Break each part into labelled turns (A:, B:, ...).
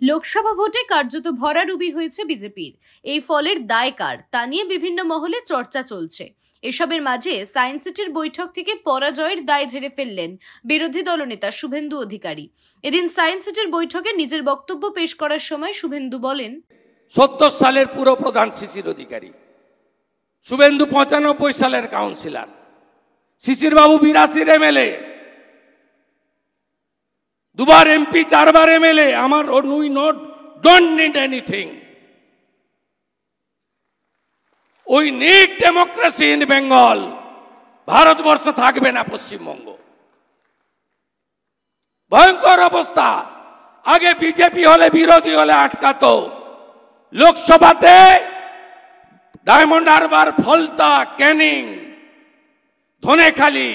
A: লোকসভা ভোটে কার্যত ভরাডুবি হয়েছে বিজেপির। এই ফলের দায় কার তা নিয়ে বিভিন্ন মহলে চর্চা চলছে। এসবের মাঝে সায়েন্স সিটির বৈঠক থেকে পরাজয়ের দায় ঝেড়ে ফেললেন বিরোধী দলনেতা শুভেন্দু অধিকারী। এদিন সায়েন্স সিটির বৈঠকে নিজের বক্তব্য পেশ করার সময় শুভেন্দু বলেন,
B: ৭০ সালের পুরো প্রধান শিশির অধিকারী, শুভেন্দু ৯৫ সালের কাউন্সিলর, শিশির বাবু ৮২ এমএলএ, দুবার এমপি, 4বার এমএলএ। আমার don't need anything. We need democracy in Bengal. Bharatvarsha থাকবে না পশ্চিমবঙ্গ। ভয়ঙ্কর অবস্থা। আগে বিজেপি হলে, বিরোধী হলে আটকাতো। লোকসভাতে ডায়মন্ড হারবার, ফলতা, ক্যানিং, ধনেখালি,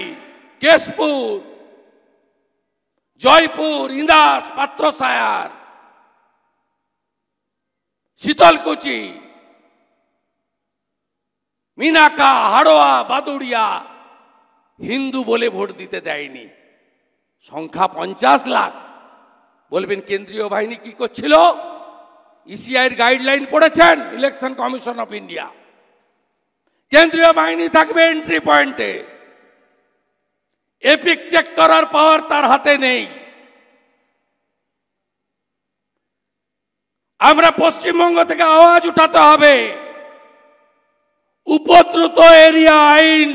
B: কেশপুর, জয়পুর, ইন্দাস, পাত্রসায়ার, শীতলকুচি, মিনাকা, হাড়োয়া, বাদুড়িয়া হিন্দু বলে ভোট দিতে দেয়নি। সংখ্যা 50 লাখ। বলবেন কেন্দ্রীয় বাহিনী কি করছিল? ইসিআই এর গাইডলাইন পড়েছেন? Election commission of India. কেন্দ্রীয় বাহিনী থাকবে এন্ট্রি পয়েন্টে। এপিক চেক করার পাওয়ার তার হাতে নেই। আমরা পশ্চিমবঙ্গ থেকে আওয়াজ উঠাতে হবে। উপদ্রুত এরিয়া আইন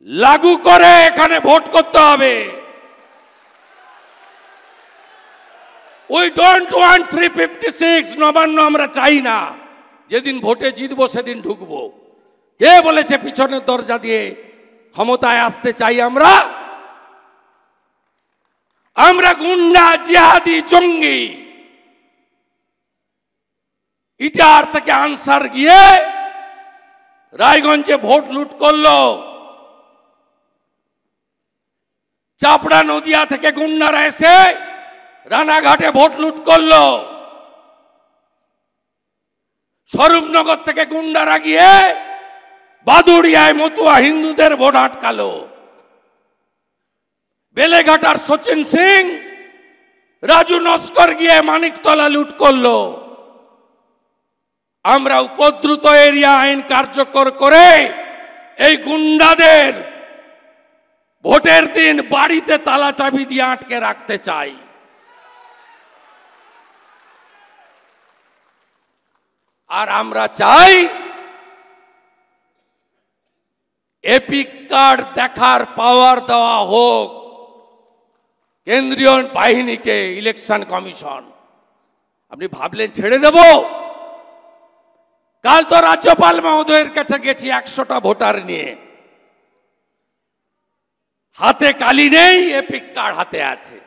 B: লাগু করে এখানে ভোট করতে হবে। উই ডোন্ট ওয়ান্ট 356 নবান্ন আমরা চাই না। যেদিন ভোটে জিতবো সেদিন ঢুকবো। কে বলেছে পিছনের দরজা দিয়ে ক্ষমতায় আসতে চাই? আমরা গুন্ডা, জিহাদি, জঙ্গি। ইটার থেকে আনসার গিয়ে রায়গঞ্জে ভোট লুট করলো। চাপড়া, নদিয়া থেকে গুন্ডারা এসে রানাঘাটে ভোট লুট করলো। স্বরূপনগর থেকে গুন্ডারা গিয়ে বাদুড়িয়ায় মতুয়া হিন্দুদের ভোট আটকালো। বেলেঘাটার সচিন সিং, রাজু নস্কর গিয়ে মানিকতলা লুট করলো। আমরা উপদ্রুত এরিয়া আইন কার্যকর করে এই গুন্ডাদের ভোটের দিন বাড়িতে তালা চাবি দিয়ে আটকে রাখতে চাই। আর আমরা চাই এপিক কার্ড দেখার পাওয়ার দেওয়া হোক কেন্দ্রীয় বাহিনীকে, ইলেকশন কমিশন। আপনি ভাবলেন ছেড়ে দেব? কাল তো রাজ্যপাল মহোদয়ের কাছে গেছি 100টা ভোটার নিয়ে। হাতে কালি নেই, এপিক কার্ড হাতে আছে।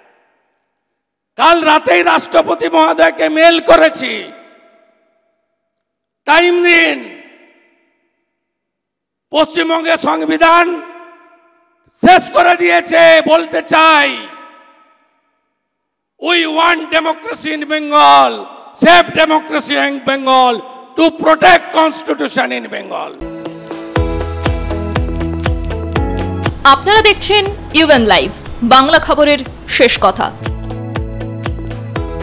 B: কাল রাতেই রাষ্ট্রপতি মহোদয়কে মেল করেছি, টাইম দিন। পশ্চিমবঙ্গের সংবিধান শেষ করে দিয়েছে। বলতে চাই, we want democracy in Bengal, safe democracy in Bengal, to protect constitution in Bengal.
C: আপনারা দেখছেন ইউএন লাইভ, বাংলা খবরের শেষ কথা।